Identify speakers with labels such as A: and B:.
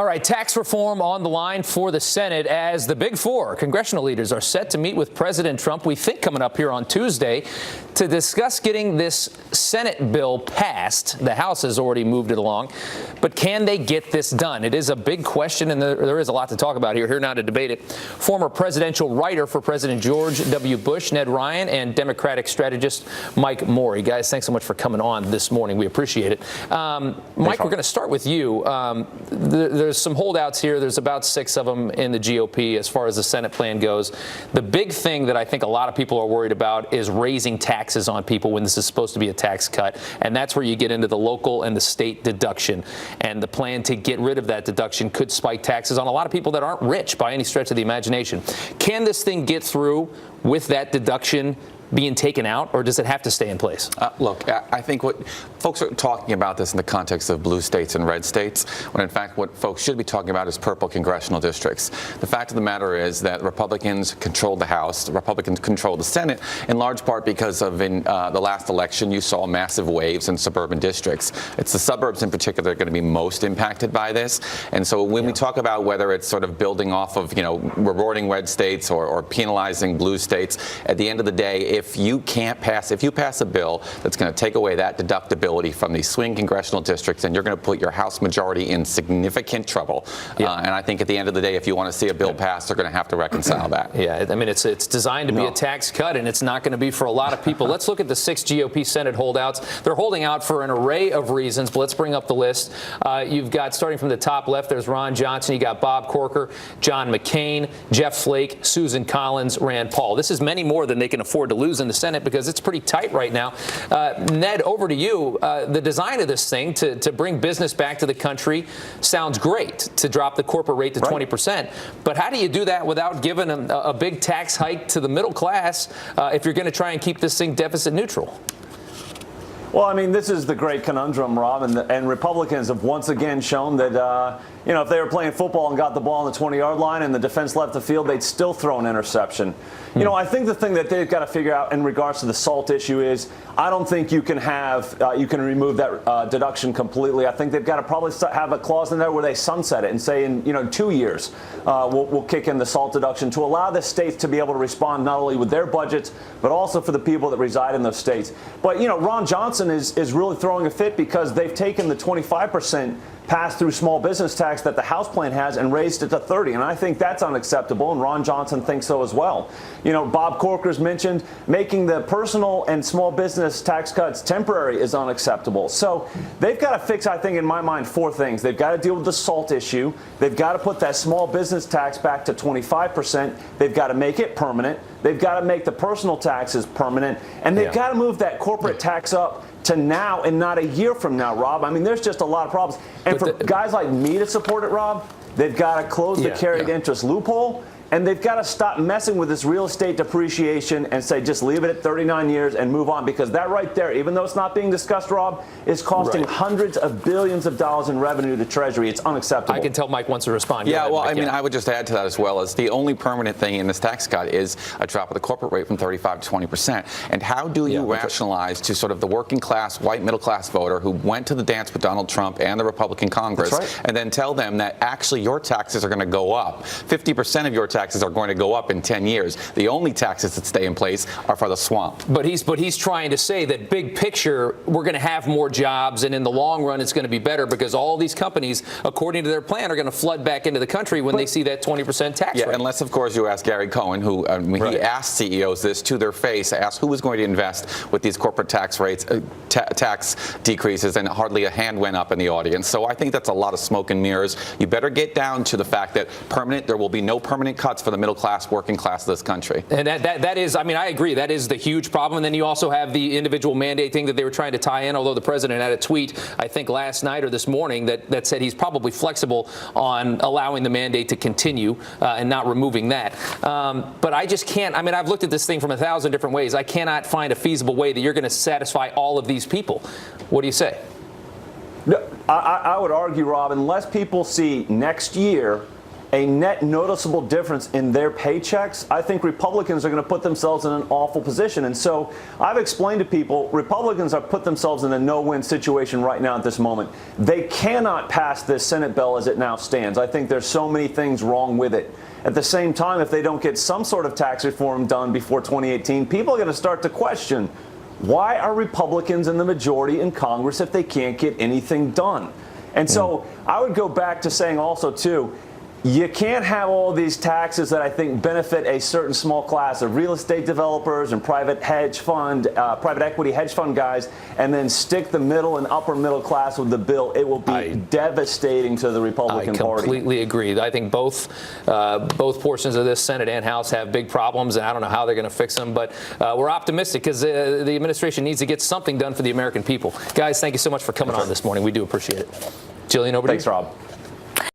A: All right, tax reform on the line for the Senate as the Big Four congressional leaders are set to meet with President Trump, we think coming up here on Tuesday, to discuss getting this Senate bill passed. The House has already moved it along, but can they get this done? It is a big question, and there is a lot to talk about here. Here now to debate it, former presidential writer for President George W. Bush, Ned Ryun, and Democratic strategist Mike Morey. Guys, thanks so much for coming on this morning. We appreciate it. Mike, we're going to start with you. There's some holdouts here. There's about 6 of them in the GOP as far as the Senate plan goes. The big thing that I think a lot of people are worried about is raising taxes on people when this is supposed to be a tax cut. And that's where you get into the local and the state deduction. And the plan to get rid of that deduction could spike taxes on a lot of people that aren't rich by any stretch of the imagination. Can this thing get through with that deduction being taken out, or does it have to stay in place?
B: Look, I think what folks are talking about this in the context of blue states and red states, when in fact what folks should be talking about is purple congressional districts. The fact of the matter is that Republicans controlled the House, the Republicans controlled the Senate, in large part because of in the last election you saw massive waves in suburban districts. It's the suburbs in particular that are going to be most impacted by this. And so when we talk about whether it's sort of building off of, rewarding red states or penalizing blue states, at the end of the day, if you pass a bill that's going to take away that deductibility from these swing congressional districts, and you're going to put your House majority in significant trouble. And I think at the end of the day, if you want to see a bill passed, they're going to have to reconcile that.
A: Yeah, I mean, it's designed to be a tax cut, and it's not going to be for a lot of people. Let's look at the 6 GOP Senate holdouts. They're holding out for an array of reasons, but let's bring up the list. You've got, starting from the top left, there's Ron Johnson. You got Bob Corker, John McCain, Jeff Flake, Susan Collins, Rand Paul. This is many more than they can afford to lose in the Senate because it's pretty tight right now. Ned, over to you. The design of this thing to bring business back to the country sounds great, to drop the corporate rate to 20%. But how do you do that without giving a big tax hike to the middle class if you're going to try and keep this thing deficit neutral?
C: Well, I mean, this is the great conundrum, Rob, and Republicans have once again shown that, if they were playing football and got the ball on the 20-yard line and the defense left the field, they'd still throw an interception. I think the thing that they've got to figure out in regards to the SALT issue is I don't think you can you can remove that deduction completely. I think they've got to probably have a clause in there where they sunset it and say in 2 years we'll kick in the SALT deduction to allow the states to be able to respond not only with their budgets but also for the people that reside in those states. But Ron Johnson is really throwing a fit because they've taken the 25% pass-through small business tax that the House plan has and raised it to 30%. And I think that's unacceptable, and Ron Johnson thinks so as well. Bob Corker's mentioned making the personal and small business tax cuts temporary is unacceptable. So they've got to fix, I think, in my mind, 4 things. They've got to deal with the SALT issue. They've got to put that small business tax back to 25%. They've got to make it permanent. They've got to make the personal taxes permanent. And they've got to move that corporate tax up to now and not a year from now, Rob. I mean, there's just a lot of problems. And for guys like me to support it, Rob, they've got to close the carried interest loophole. And they've got to stop messing with this real estate depreciation and say just leave it at 39 years and move on, because that right there, even though it's not being discussed, Rob, is costing hundreds of billions of dollars in revenue to Treasury. It's unacceptable.
A: I can tell Mike wants to respond.
B: Yeah, well, I mean, I would just add to that as well as the only permanent thing in this tax cut is a drop of the corporate rate from 35 to 20%. And how do you rationalize to sort of the working class, white middle class voter who went to the dance with Donald Trump and the Republican Congress and then tell them that actually your taxes are going to go up? 50% of your taxes are going to go up in 10 years. The only taxes that stay in place are for the swamp.
A: But he's trying to say that big picture, we're going to have more jobs, and in the long run, it's going to be better because all these companies, according to their plan, are going to flood back into the country when they see that 20% tax rate.
B: Unless, of course, you ask Gary Cohen, who he asked CEOs this to their face, asked who was going to invest with these corporate tax rates, tax decreases, and hardly a hand went up in the audience. So I think that's a lot of smoke and mirrors. You better get down to the fact that there will be no permanent cuts for the middle class, working class of this country.
A: And that is, I mean, I agree, that is the huge problem. And then you also have the individual mandate thing that they were trying to tie in, although the president had a tweet, I think last night or this morning, that said he's probably flexible on allowing the mandate to continue and not removing that. But I just can't, I mean, I've looked at this thing from 1,000 different ways. I cannot find a feasible way that you're going to satisfy all of these people. What do you say?
C: No, I would argue, Rob, unless people see next year a net noticeable difference in their paychecks, I think Republicans are going to put themselves in an awful position. And so I've explained to people, Republicans have put themselves in a no-win situation right now at this moment. They cannot pass this Senate bill as it now stands. I think there's so many things wrong with it. At the same time, if they don't get some sort of tax reform done before 2018, people are going to start to question, why are Republicans in the majority in Congress if they can't get anything done? And so I would go back to saying also, too, you can't have all these taxes that I think benefit a certain small class of real estate developers and private equity hedge fund guys, and then stick the middle and upper middle class with the bill. It will be devastating to the Republican Party.
A: I completely agree. I think both portions of this Senate and House have big problems, and I don't know how they're going to fix them. But we're optimistic because the administration needs to get something done for the American people. Guys, thank you so much for coming on this morning. We do appreciate it. Jillian, over to you.
C: Thanks, Rob.